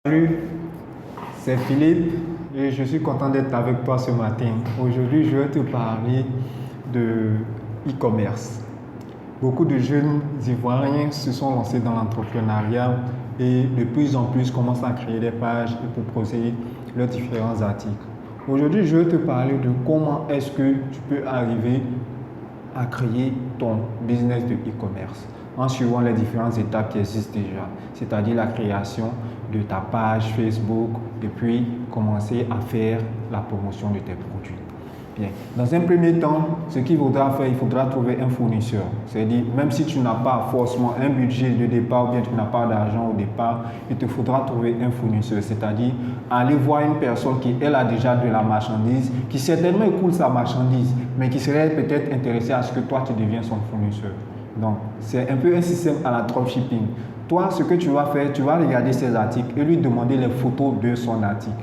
Salut, c'est Philippe et je suis content d'être avec toi ce matin. Aujourd'hui, je vais te parler de e-commerce. Beaucoup de jeunes Ivoiriens se sont lancés dans l'entrepreneuriat et de plus en plus commencent à créer des pages et proposer leurs différents articles. Aujourd'hui, je vais te parler de comment est-ce que tu peux arriver à créer ton business de e-commerce en suivant les différentes étapes qui existent déjà, c'est-à-dire la création de ta page Facebook et puis commencer à faire la promotion de tes produits. Bien. Dans un premier temps, ce qu'il faudra faire, il faudra trouver un fournisseur. C'est-à-dire, même si tu n'as pas forcément un budget de départ ou bien tu n'as pas d'argent au départ, il te faudra trouver un fournisseur. C'est-à-dire, aller voir une personne qui, elle, a déjà de la marchandise, qui certainement écoule sa marchandise, mais qui serait peut-être intéressée à ce que toi, tu deviennes son fournisseur. Donc, c'est un peu un système à la dropshipping. Toi, ce que tu vas faire, tu vas regarder ses articles et lui demander les photos de son article.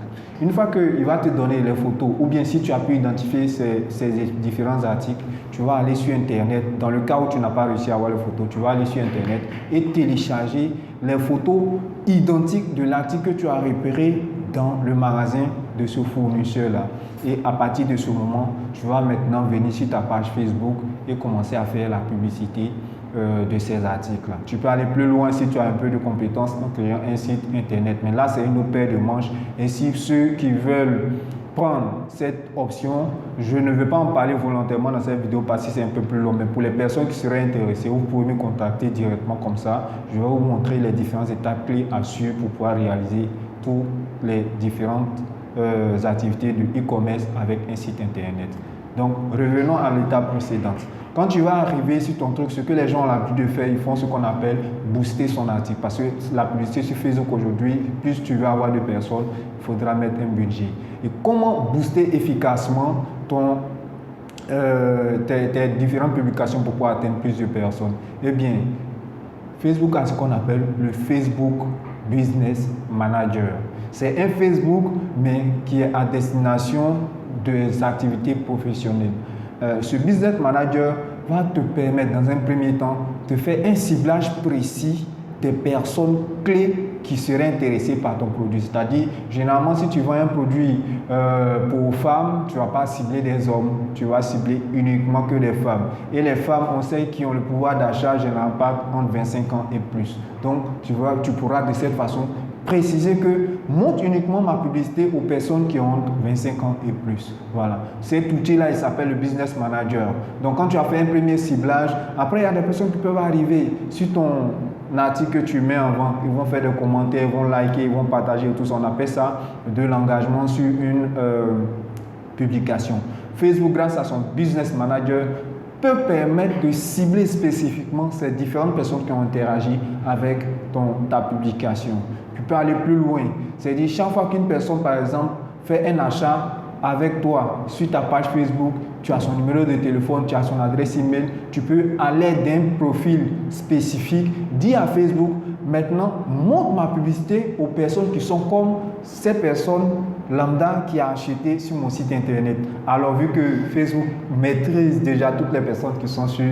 Une fois qu'il va te donner les photos, ou bien si tu as pu identifier ces différents articles, tu vas aller sur Internet. Dans le cas où tu n'as pas réussi à avoir les photos, tu vas aller sur Internet et télécharger les photos identiques de l'article que tu as repéré dans le magasin de ce fournisseur-là. Et à partir de ce moment, tu vas maintenant venir sur ta page Facebook et commencer à faire la publicité de ces articles-là. Tu peux aller plus loin si tu as un peu de compétences en créant un site internet. Mais là, c'est une autre paire de manches. Et si ceux qui veulent prendre cette option, je ne vais pas en parler volontairement dans cette vidéo parce que c'est un peu plus long. Mais pour les personnes qui seraient intéressées, vous pouvez me contacter directement comme ça. Je vais vous montrer les différentes étapes clés à suivre pour pouvoir réaliser toutes les différentes activités de e-commerce avec un site internet. Donc, revenons à l'étape précédente. Quand tu vas arriver sur ton truc, ce que les gens ont l'habitude de faire, ils font ce qu'on appelle booster son article. Parce que la publicité sur Facebook aujourd'hui, plus tu veux avoir de personnes, il faudra mettre un budget. Et comment booster efficacement tes différentes publications pour pouvoir atteindre plus de personnes? Eh bien, Facebook a ce qu'on appelle le Facebook Business Manager. C'est un Facebook, mais qui est à destination des activités professionnelles. Ce Business Manager va te permettre, dans un premier temps, de faire un ciblage précis des personnes clés qui seraient intéressées par ton produit. C'est-à-dire, généralement, si tu vends un produit pour femmes, tu ne vas pas cibler des hommes, tu vas cibler uniquement que des femmes. Et les femmes, on sait qui ont le pouvoir d'achat, généralement entre 25 ans et plus. Donc, tu pourras de cette façon préciser que montre uniquement ma publicité aux personnes qui ont 25 ans et plus. Voilà. Cet outil-là, il s'appelle le Business Manager. Donc, quand tu as fait un premier ciblage, après, il y a des personnes qui peuvent arriver sur ton article que tu mets en vente. Ils vont faire des commentaires, ils vont liker, ils vont partager et tout ça. On appelle ça de l'engagement sur une publication. Facebook, grâce à son Business Manager, peut permettre de cibler spécifiquement ces différentes personnes qui ont interagi avec ta publication. Tu peux aller plus loin. C'est-à-dire, chaque fois qu'une personne, par exemple, fait un achat avec toi sur ta page Facebook, tu as son numéro de téléphone, tu as son adresse email, tu peux, à l'aide d'un profil spécifique, dire à Facebook, maintenant, montre ma publicité aux personnes qui sont comme ces personnes lambda qui a acheté sur mon site internet. Alors, vu que Facebook maîtrise déjà toutes les personnes qui sont sur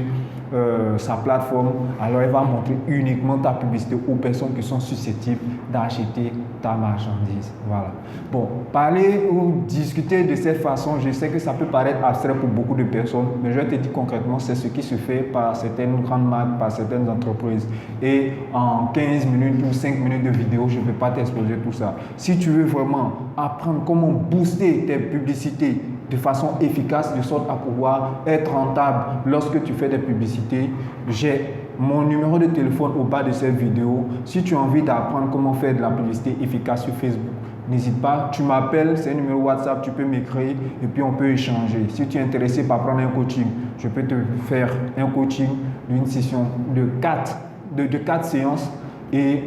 sa plateforme, alors elle va montrer uniquement ta publicité aux personnes qui sont susceptibles d'acheter ta marchandise. Voilà. Bon, parler ou discuter de cette façon, je sais que ça peut paraître abstrait pour beaucoup de personnes, mais je vais te dire concrètement, c'est ce qui se fait par certaines grandes marques, par certaines entreprises. Et en 15 minutes ou 5 minutes de vidéo, je ne vais pas t'exposer tout ça. Si tu veux vraiment apprendre comment booster tes publicités de façon efficace, de sorte à pouvoir être rentable lorsque tu fais des publicités, j'ai mon numéro de téléphone au bas de cette vidéo. Si tu as envie d'apprendre comment faire de la publicité efficace sur Facebook, n'hésite pas, tu m'appelles, c'est un numéro WhatsApp, tu peux m'écrire et puis on peut échanger. Si tu es intéressé par prendre un coaching, je peux te faire un coaching d'une session de 4 séances et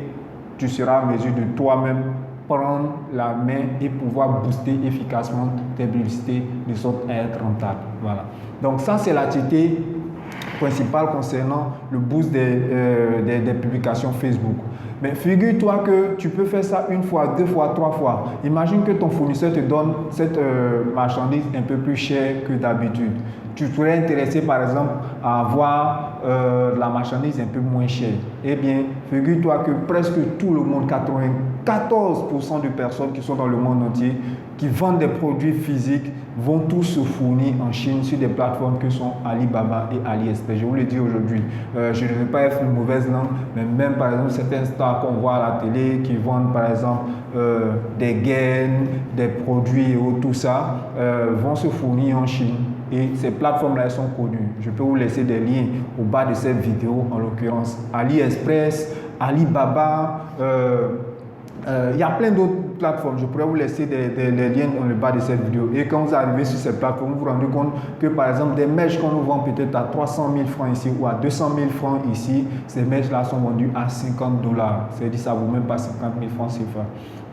tu seras en mesure de toi-même prendre la main et pouvoir booster efficacement tes publicités de sorte à être rentable. Voilà. Donc ça, c'est l'activité principale concernant le boost des publications Facebook. Mais figure-toi que tu peux faire ça une fois, 2 fois, 3 fois. Imagine que ton fournisseur te donne cette marchandise un peu plus chère que d'habitude. Tu serais intéressé par exemple à avoir la marchandise un peu moins chère. Eh bien, figure-toi que presque tout le monde, 94% de personnes qui sont dans le monde entier, qui vendent des produits physiques, vont tous se fournir en Chine sur des plateformes que sont Alibaba et AliExpress. Je vous le dis aujourd'hui, je ne veux pas être une mauvaise langue, mais même par exemple certains stars qu'on voit à la télé qui vendent par exemple des gaines, des produits et tout ça, vont se fournir en Chine. Et ces plateformes-là, elles sont connues. Je peux vous laisser des liens au bas de cette vidéo, en l'occurrence AliExpress, Alibaba, il y a plein d'autres plateformes. Je pourrais vous laisser des liens dans le bas de cette vidéo. Et quand vous arrivez sur ces plateformes, vous vous rendez compte que par exemple, des mèches qu'on nous vend peut-être à 300 000 francs ici ou à 200 000 francs ici, ces mèches-là sont vendues à 50 $. C'est-à-dire ça ne vaut même pas 50 000 francs CFA.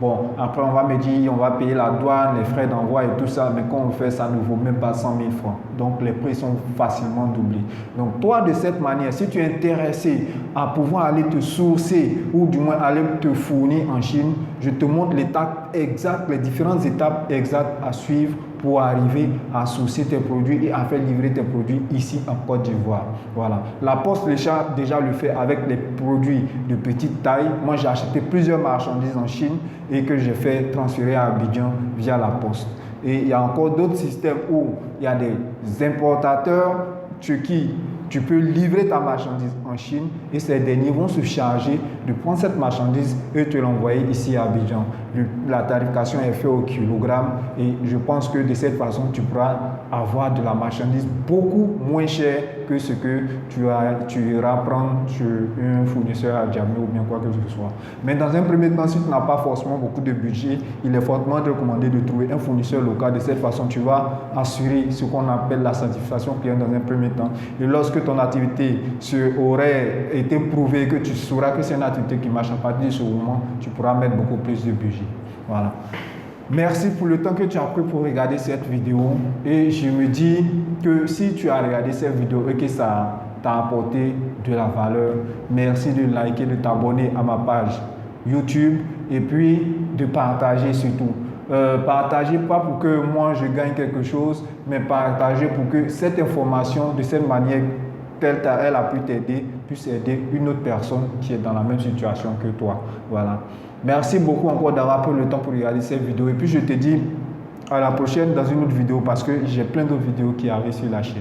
Bon, après on va me dire, on va payer la douane, les frais d'envoi et tout ça, mais quand on fait ça, ne vaut même pas 100 000 francs. Donc les prix sont facilement doublés. Donc toi, de cette manière, si tu es intéressé à pouvoir aller te sourcer ou du moins aller te fournir en Chine, je te montre l'étape exacte, les différentes étapes exactes à suivre pour arriver à sourcer tes produits et à faire livrer tes produits ici en Côte d'Ivoire. Voilà. La Poste déjà le fait avec les produits de petite taille. Moi, j'ai acheté plusieurs marchandises en Chine et que j'ai fait transférer à Abidjan via la Poste. Et il y a encore d'autres systèmes où il y a des importateurs qui tu peux livrer ta marchandise en Chine et ces derniers vont se charger de prendre cette marchandise et te l'envoyer ici à Abidjan. La tarification est faite au kilogramme et je pense que de cette façon, tu pourras avoir de la marchandise beaucoup moins chère que ce que tu iras prendre sur un fournisseur à Djamé ou bien quoi que ce soit. Mais dans un premier temps, si tu n'as pas forcément beaucoup de budget, il est fortement recommandé de trouver un fournisseur local. De cette façon, tu vas assurer ce qu'on appelle la satisfaction client dans un premier temps. Et lorsque ton activité aurait été prouvée, que tu sauras que c'est une activité qui marche, à partir de ce moment, tu pourras mettre beaucoup plus de budget. Voilà. Merci pour le temps que tu as pris pour regarder cette vidéo. Et je me dis que si tu as regardé cette vidéo et que ça t'a apporté de la valeur, merci de liker, de t'abonner à ma page YouTube et puis de partager surtout. Partagez pas pour que moi je gagne quelque chose, mais partagez pour que cette information, de cette manière elle a pu t'aider, puisse aider une autre personne qui est dans la même situation que toi. Voilà. Merci beaucoup encore d'avoir pris le temps pour regarder cette vidéo. Et puis je te dis à la prochaine dans une autre vidéo parce que j'ai plein d'autres vidéos qui arrivent sur la chaîne.